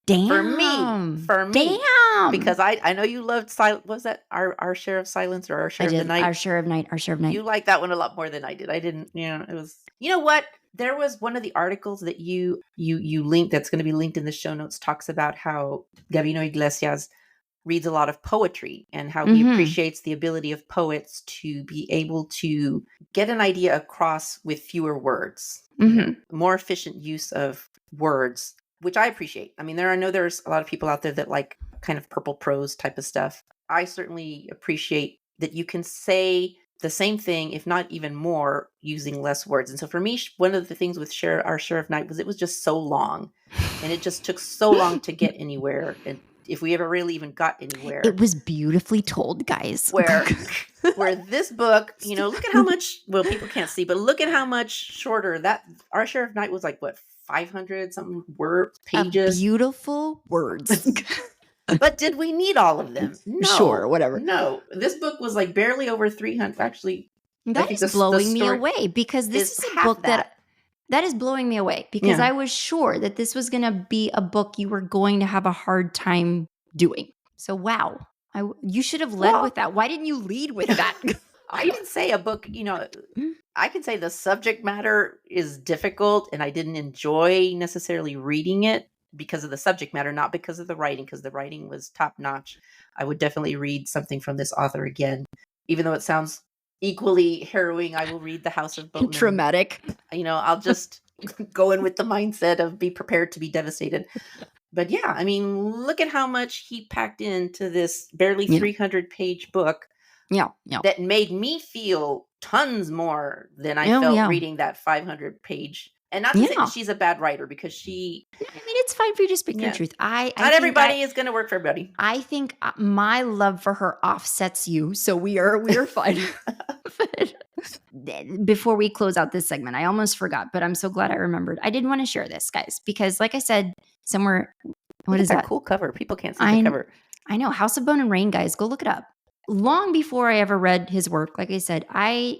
Damn. For me. Damn. Because I know you loved was that our share of silence or our share of the night? Our share of night. You liked that one a lot more than I did. I didn't, it was, you know what? There was one of the articles that you linked, that's going to be linked in the show notes, talks about how Gabino Iglesias reads a lot of poetry and how he appreciates the ability of poets to be able to get an idea across with fewer words, more efficient use of words, which I appreciate. I mean, I know there's a lot of people out there that like kind of purple prose type of stuff. I certainly appreciate that you can say the same thing, if not even more, using less words. And so for me, one of the things with our share of night was it was just so long, and it just took so long to get anywhere. And if we ever really even got anywhere, it was beautifully told, guys. Where this book, look at how much, well, people can't see, but look at how much shorter that our share of night was, like what, 500 something pages. Beautiful words. But did we need all of them? No. Sure, whatever. No. This book was like barely over 300. Actually, that is blowing me away, because this is a book that is blowing me away, because I was sure that this was going to be a book you were going to have a hard time doing. So, wow. You should have led with that. Why didn't you lead with that? I didn't say a book, I can say the subject matter is difficult and I didn't enjoy necessarily reading it because of the subject matter, not because of the writing, because the writing was top notch. I would definitely read something from this author again. Even though it sounds equally harrowing, I will read The House of Bone. Traumatic. I'll just go in with the mindset of be prepared to be devastated. But yeah, I mean, look at how much he packed into this barely 300-page book. Yeah. That made me feel tons more than I felt reading that 500-page. And not to say that she's a bad writer, because she... I mean, it's fine for you to speak your truth. Not everybody is going to work for everybody. I think my love for her offsets you, so we are fine. Before we close out this segment, I almost forgot, but I'm so glad I remembered. I did want to share this, guys, because like I said, somewhere... What is that? Cool cover. People can't see the cover. I know. House of Bone and Rain, guys. Go look it up. Long before I ever read his work, like I said, I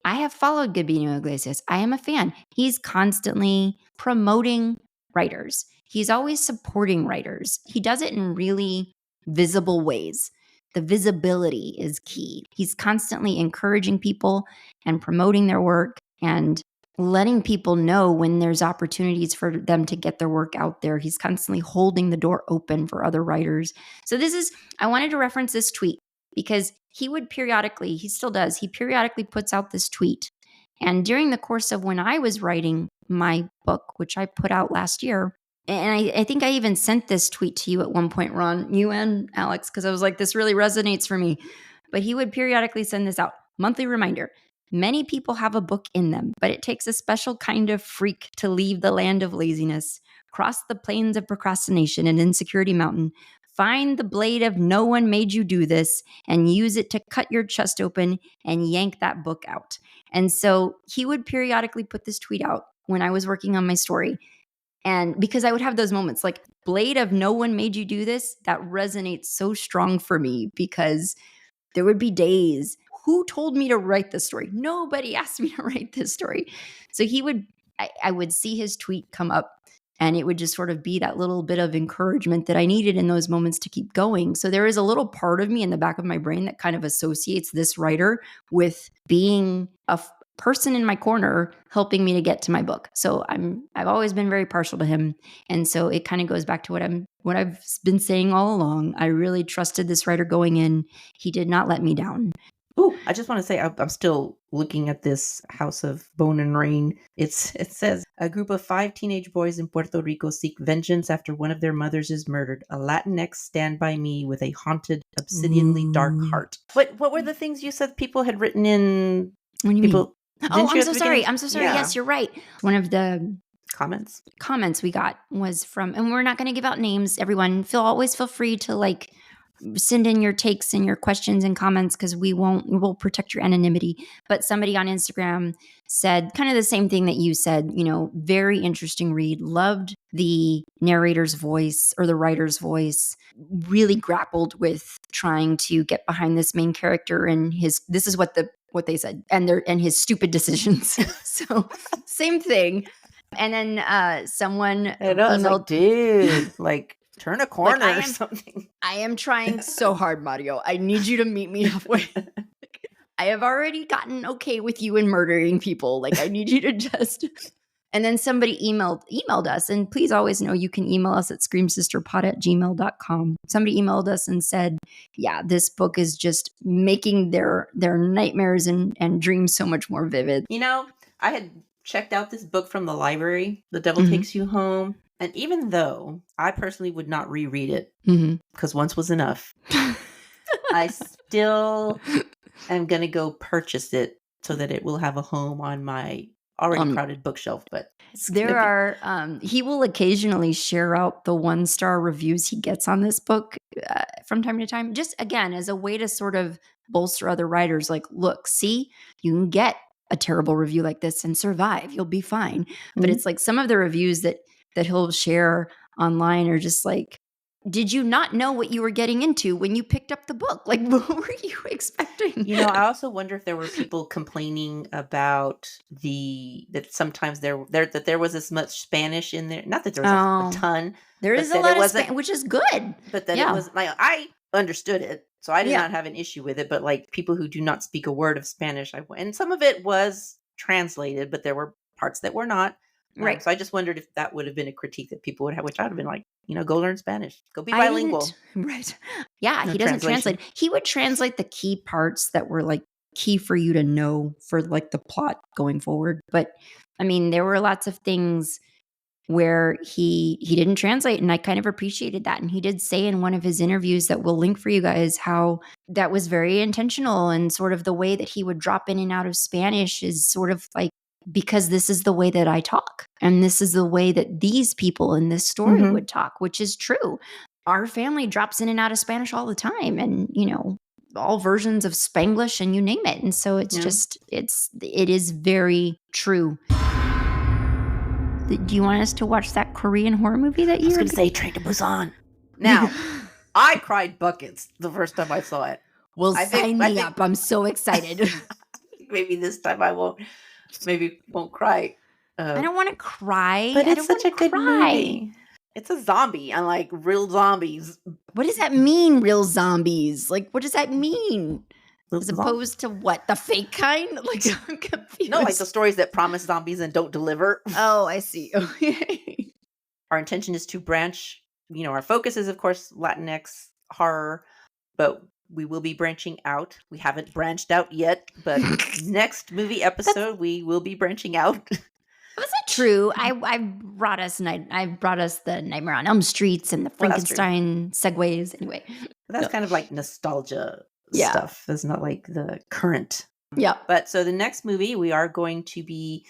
have followed Gabino Iglesias. I am a fan. He's constantly promoting writers. He's always supporting writers. He does it in really visible ways. The visibility is key. He's constantly encouraging people and promoting their work and letting people know when there's opportunities for them to get their work out there. He's constantly holding the door open for other writers. So I wanted to reference this tweet, because he still does, he periodically puts out this tweet. And during the course of when I was writing my book, which I put out last year, and I think I even sent this tweet to you at one point, Ron, you and Alex, because I was like, this really resonates for me. But he would periodically send this out. Monthly reminder. Many people have a book in them, but it takes a special kind of freak to leave the land of laziness, cross the plains of procrastination and insecurity mountain, find the blade of no one made you do this, and use it to cut your chest open and yank that book out. And so he would periodically put this tweet out when I was working on my story. And because I would have those moments like, blade of no one made you do this, that resonates so strong for me, because there would be days, who told me to write this story? Nobody asked me to write this story. So I would see his tweet come up, And it would just sort of be that little bit of encouragement that I needed in those moments to keep going. So there is a little part of me in the back of my brain that kind of associates this writer with being a person in my corner helping me to get to my book. So I've always been very partial to him. And so it kind of goes back to what I've been saying all along. I really trusted this writer going in. He did not let me down. Oh, I just want to say I'm still looking at this House of Bone and Rain. It says a group of 5 teenage boys in Puerto Rico seek vengeance after one of their mothers is murdered. A Latinx stand by me with a haunted, obsidianly dark heart. What were the things you said people had written in? What do you people? mean? Oh, I'm so sorry. I'm so sorry. Yeah. Yes, you're right. One of the comments we got was from, and we're not going to give out names. Everyone, always feel free to like send in your takes and your questions and comments because we'll protect your anonymity. But somebody on Instagram said kind of the same thing that you said, very interesting read. Loved the narrator's voice or the writer's voice. Really grappled with trying to get behind this main character and this is what they said and his stupid decisions. So same thing. And then someone emailed, like, dude, like turn a corner or something. I am trying so hard, Mario. I need you to meet me halfway. I have already gotten okay with you in murdering people. Like I need you to just. And then somebody emailed us, and please always know you can email us at screamsisterpod@gmail.com. Somebody emailed us and said, yeah, this book is just making their nightmares and dreams so much more vivid. I had checked out this book from the library, The Devil Takes You Home. And even though I personally would not reread it, because once was enough, I still am going to go purchase it so that it will have a home on my already crowded bookshelf. But he will occasionally share out the 1-star reviews he gets on this book from time to time, just again, as a way to sort of bolster other writers. Like, look, see, you can get a terrible review like this and survive. You'll be fine. But it's like some of the reviews that he'll share online are just like, did you not know what you were getting into when you picked up the book? Like, what were you expecting? I also wonder if there were people complaining about that sometimes there was as much Spanish in there. Not that there was a ton. There is a lot of Spanish, which is good. But that it was like, I understood it. So I did not have an issue with it. But like people who do not speak a word of Spanish, and some of it was translated, but there were parts that were not. Right. So I just wondered if that would have been a critique that people would have, which I would have been like, go learn Spanish. Go be bilingual. Right. Yeah, he doesn't translate. He would translate the key parts that were like key for you to know for like the plot going forward. But I mean, there were lots of things where he didn't translate, and I kind of appreciated that. And he did say in one of his interviews that we'll link for you guys how that was very intentional, and sort of the way that he would drop in and out of Spanish is sort of like, because this is the way that I talk. And this is the way that these people in this story would talk, which is true. Our family drops in and out of Spanish all the time. And, all versions of Spanglish and you name it. And so it's just, it is very true. Do you want us to watch that Korean horror movie that you were going to say Train to Busan? Now, I cried buckets the first time I saw it. Well, sign me up. I'm so excited. Maybe this time I won't. Maybe won't cry. I don't want to cry. But it's such a good movie. It's a zombie, unlike real zombies. What does that mean, real zombies? Like, what does that mean? As opposed to what? The fake kind? Like, I'm confused. No, like the stories that promise zombies and don't deliver. Oh, I see. Okay. Our intention is to branch. Our focus is, of course, Latinx horror, but we will be branching out. We haven't branched out yet, but next movie episode, we will be branching out. Was it true? I brought us the Nightmare on Elm Streets and the Frankenstein segues. Anyway, that's kind of like nostalgia stuff. It's not like the current. Yeah. But so the next movie, we are going to be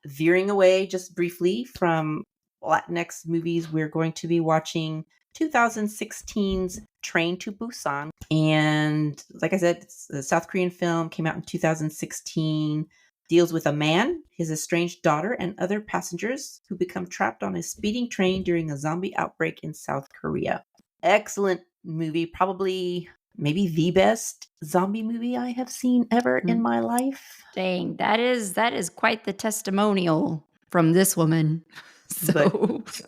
veering away just briefly from Latinx movies. We're going to be watching 2016's Train to Busan. And like I said, it's a South Korean film, came out in 2016, deals with a man, his estranged daughter, and other passengers who become trapped on a speeding train during a zombie outbreak in South Korea. Excellent movie, probably maybe the best zombie movie I have seen ever in my life. Dang, that is quite the testimonial from this woman.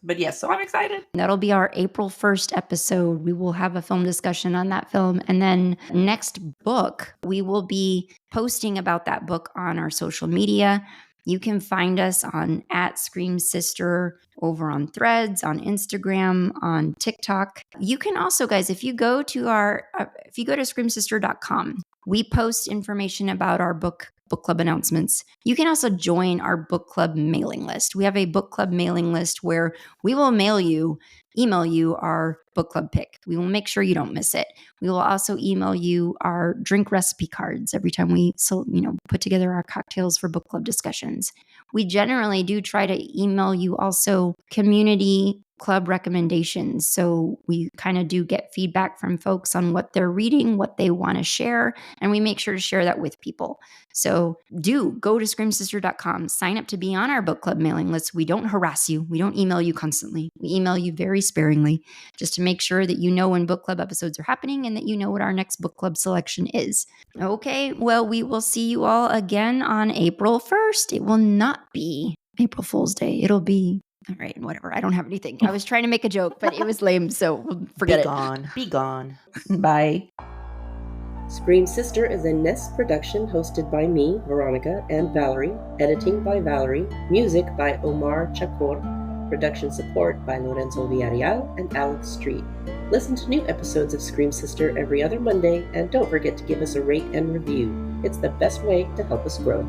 But yes, so I'm excited. That'll be our April 1st episode. We will have a film discussion on that film. And then next book, we will be posting about that book on our social media. You can find us on @ScreamSister over on Threads, on Instagram, on TikTok. You can also, guys, if you go to screamsister.com, we post information about our book club announcements. You can also join our book club mailing list. We have a book club mailing list where we will email you our book club pick. We will make sure you don't miss it. We will also email you our drink recipe cards every time we put together our cocktails for book club discussions. We generally do try to email you also community club recommendations. So we kind of do get feedback from folks on what they're reading, what they want to share, and we make sure to share that with people. So do go to screamsister.com, sign up to be on our book club mailing list. We don't harass you. We don't email you constantly. We email you very sparingly just to make sure that you know when book club episodes are happening and that you know what our next book club selection is. Okay, well, we will see you all again on April 1st. It will not be April Fool's Day. It'll be all right, whatever. I don't have anything. I was trying to make a joke, but it was lame, so forget it. Be gone. Bye. Scream Sister is a Nest production hosted by me, Veronica, and Valerie. Editing by Valerie. Music by Omar Chakor. Production support by Lorenzo Villarreal and Alex Street. Listen to new episodes of Scream Sister every other Monday, and don't forget to give us a rate and review. It's the best way to help us grow.